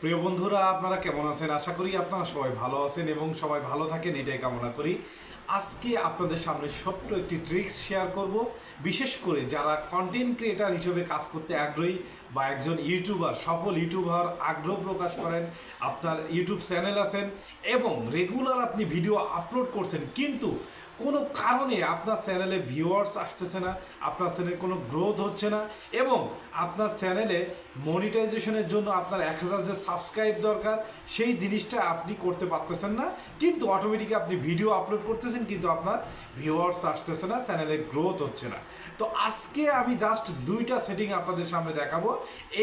প্রিয় বন্ধুরা, আপনারা কেমন আছেন? আশা করি আপনারা সবাই ভালো আছেন এবং সবাই ভালো থাকেন, এটাই কামনা করি। আজকে আপনাদের সামনে ছোট্ট একটি ট্রিক্স শেয়ার করব। বিশেষ করে যারা কন্টেন্ট ক্রিয়েটার হিসেবে কাজ করতে আগ্রহী বা একজন ইউটিউবার, সফল ইউটিউবার আগ্রহ প্রকাশ করেন, আপনার ইউটিউব চ্যানেল আছেন এবং রেগুলার আপনি ভিডিও আপলোড করছেন, কিন্তু কোনো কারণে আপনার চ্যানেলে ভিউয়ার্স আসতেছে না, আপনার চ্যানেলে কোনো গ্রোথ হচ্ছে না এবং আপনার চ্যানেলে মনিটাইজেশনের জন্য আপনার 1000 যে সাবস্ক্রাইব দরকার সেই জিনিসটা আপনি করতে পারতেছেন না, কিন্তু অটোমেটিক আপনি ভিডিও আপলোড করতেছেন কিন্তু আপনার ভিউয়ার্স আসতেছে না, চ্যানেলে গ্রোথ হচ্ছে না। তো আজকে আমি জাস্ট দুইটা সেটিং আপনাদের সামনে দেখাবো।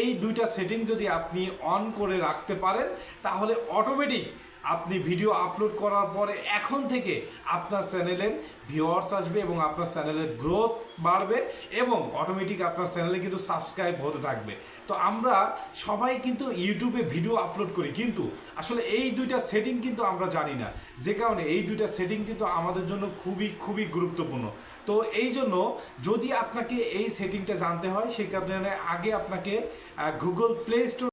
এই দুইটা সেটিং যদি আপনি অন করে রাখতে পারেন তাহলে অটোমেটিক আপনি ভিডিও আপলোড করার পরে এখন থেকে আপনার চ্যানেলের ভিউয়ার্স আসবে এবং আপনার চ্যানেলের গ্রোথ বাড়বে এবং অটোমেটিক আপনার চ্যানেলে কিন্তু সাবস্ক্রাইব হতে থাকবে। তো আমরা সবাই কিন্তু ইউটিউবে ভিডিও আপলোড করি, কিন্তু আসলে এই দুইটা সেটিং কিন্তু আমরা জানি না, যে কারণে এই দুইটা সেটিং কিন্তু আমাদের জন্য খুবই খুবই গুরুত্বপূর্ণ। তো এই জন্য যদি আপনাকে এই সেটিংটা জানতে হয়, সেই কারণে আগে আপনাকে গুগল প্লে স্টোর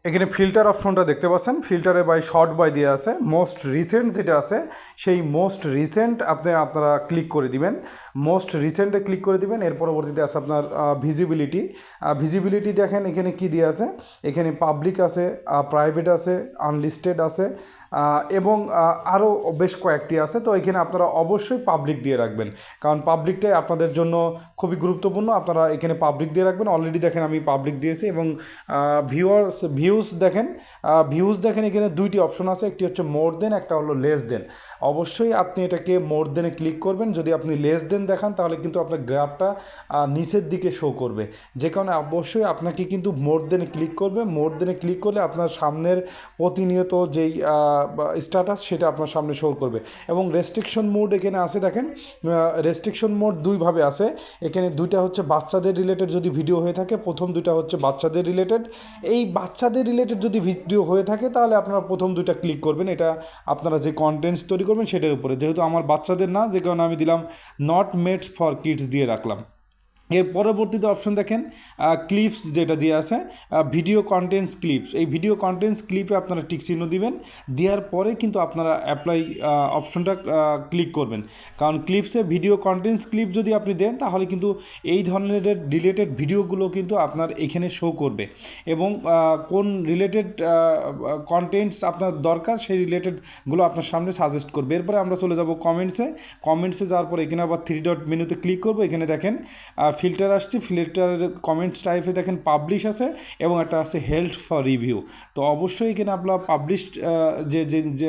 এখানে ফিল্টার অপশনটা দেখতে পাচ্ছেন, ফিল্টারে বাই শর্ট বাই দিয়ে আছে, মোস্ট রিসেন্ট যেটা আছে সেই মোস্ট রিসেন্ট আপনারা ক্লিক করে দিবেন। মোস্ট রিসেন্টে ক্লিক করে দিবেন। এর পরবর্তীতে আছে আপনার ভিজিবিলিটি। ভিজিবিলিটি দেখেন এখানে কি দিয়ে আছে, এখানে পাবলিক আছে, প্রাইভেট আছে, আনলিস্টেড আছে এবং আরও বেশ কয়েকটি আছে। তো এখানে আপনারা অবশ্যই পাবলিক দিয়ে রাখবেন, কারণ পাবলিকটাই আপনাদের জন্য খুবই গুরুত্বপূর্ণ। আপনারা এখানে পাবলিক দিয়ে রাখবেন। অলরেডি দেখেন আমি পাবলিক দিয়েছি এবং ভিউজ দেখেন এখানে দুইটি অপশন আছে, একটি হচ্ছে মোর দেন, একটা হলো লেস দেন। অবশ্যই আপনি এটাকে মোর দেনে ক্লিক করবেন। যদি আপনি লেস দেন দেখান তাহলে কিন্তু আপনার গ্রাফটা নিচের দিকে শো করবে, যে কারণে অবশ্যই আপনাকে কিন্তু মোর দেনে ক্লিক করবে। মোর দেনে ক্লিক করলে আপনার সামনের প্রতিনিয়ত যেই স্ট্যাটাস সেটা আপনার সামনে শো করবে। এবং রেস্ট্রিকশন মোড এখানে আছে দেখেন, রেস্ট্রিকশন মোড দুইভাবে আছে। এখানে দুইটা হচ্ছে বাচ্চাদের রিলেটেড যদি ভিডিও হয়ে থাকে, প্রথম দুইটা হচ্ছে বাচ্চাদের রিলেটেড। এই বাচ্চাদের রিলেটেড যদি ভিডিও হয়ে থাকে তাহলে আপনারা প্রথম দুইটা ক্লিক করবেন। এটা আপনারা যে কন্টেন্টস তৈরি করবেন সেটার উপরে, যেহেতু আমার বাচ্চাদের না, যে কারণে আমি দিলাম নট মেড ফর কিডস দিয়ে রাখলাম। এর পরবর্তীতে অপশন দেখেন ক্লিপস যেটা দিয়ে আছে, ভিডিও কন্টেন্টস ক্লিপস। এই ভিডিও কন্টেন্টস ক্লিপে আপনারা টিক চিহ্ন দিবেন। দেওয়ার পরে কিন্তু আপনারা অ্যাপ্লাই অপশনটা ক্লিক করবেন, কারণ ক্লিপসে ভিডিও কন্টেন্টস ক্লিপ যদি আপনি দেন তাহলে কিন্তু এই ধরনের রিলেটেড ভিডিওগুলো কিন্তু আপনার এখানে শো করবে এবং কোন রিলেটেড কন্টেন্টস আপনার দরকার সেই রিলেটেডগুলো আপনার সামনে সাজেস্ট করবে। এরপরে আমরা চলে যাব কমেন্টসে যাওয়ার পরে এখানে আবার 3 ডট মেনুতে ক্লিক করবো। এখানে দেখেন ফিল্টার আসছে, ফিল্টারের কমেন্টস টাইপে দেখেন পাবলিশ আছে এবং একটা আছে হেল্প ফর রিভিউ। তো অবশ্যই এখানে আপনার পাবলিশড যে যে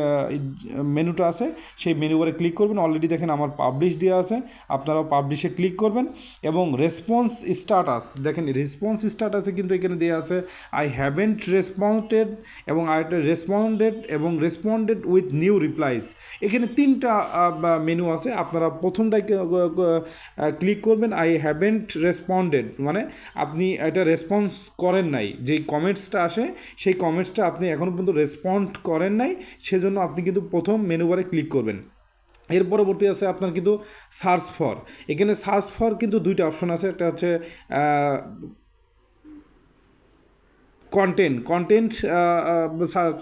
মেনুটা আছে সেই মেনু বারে ক্লিক করবেন। অলরেডি দেখেন আমার পাবলিশ দেওয়া আছে, আপনারাও পাবলিশে ক্লিক করবেন। এবং রেসপন্স স্ট্যাটাস দেখেন, রেসপন্স স্ট্যাটাসে কিন্তু এখানে দেওয়া আছে আই হ্যাভেন্ট রেসপন্ডেড এবং আরেকটা রেসপন্ডেড উইথ নিউ রিপ্লাইস। এখানে 3টা মেনু আছে, আপনারা প্রথমটাই ক্লিক করবেন। আই হ্যাভেন্ট রেসপন্ডেড মানে আপনি এটা রেসপন্স করেন নাই, যেই কমেন্টসটা আসে সেই কমেন্টসটা আপনি এখনও পর্যন্ত রেসপন্ড করেন নাই, সেজন্য আপনি কিন্তু প্রথম মেনু বারে ক্লিক করবেন। এর পরবর্তী আছে আপনার কিন্তু সার্চ ফর। এখানে সার্চ ফর কিন্তু দুইটা অপশন আছে, একটা হচ্ছে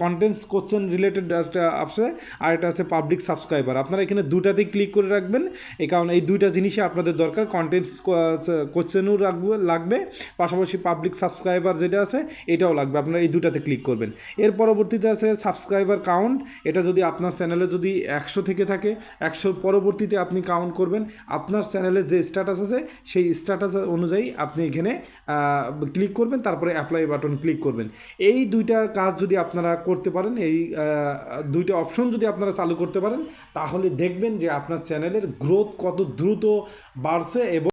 কন্টেন্টস কোশ্চেন রিলেটেড একটা আছে, আর এটা আছে পাবলিক সাবস্ক্রাইবার। আপনারা এখানে দুটাতেই ক্লিক করে রাখবেন, এই কারণ এই দুইটা জিনিসই আপনাদের দরকার। কন্টেন্টস কোশ্চেনও লাগবে, পাশাপাশি পাবলিক সাবস্ক্রাইবার যেটা আছে এটাও লাগবে। আপনারা এই দুটাতে ক্লিক করবেন। এর পরবর্তীতে আছে সাবস্ক্রাইবার কাউন্ট। এটা যদি আপনার চ্যানেলে যদি 100 থেকে থাকে, 100 পরবর্তীতে আপনি কাউন্ট করবেন। আপনার চ্যানেলে যে স্ট্যাটাস আছে সেই স্ট্যাটাস অনুযায়ী আপনি এখানে ক্লিক করবেন, তারপরে অ্যাপ্লাই বাটন ক্লিক করবেন। এই দুইটা কাজ যদি আপনারা করতে পারেন, এই দুইটা অপশন যদি আপনারা চালু করতে পারেন, তাহলে দেখবেন যে আপনার চ্যানেলের গ্রোথ কত দ্রুত বাড়ছে এবং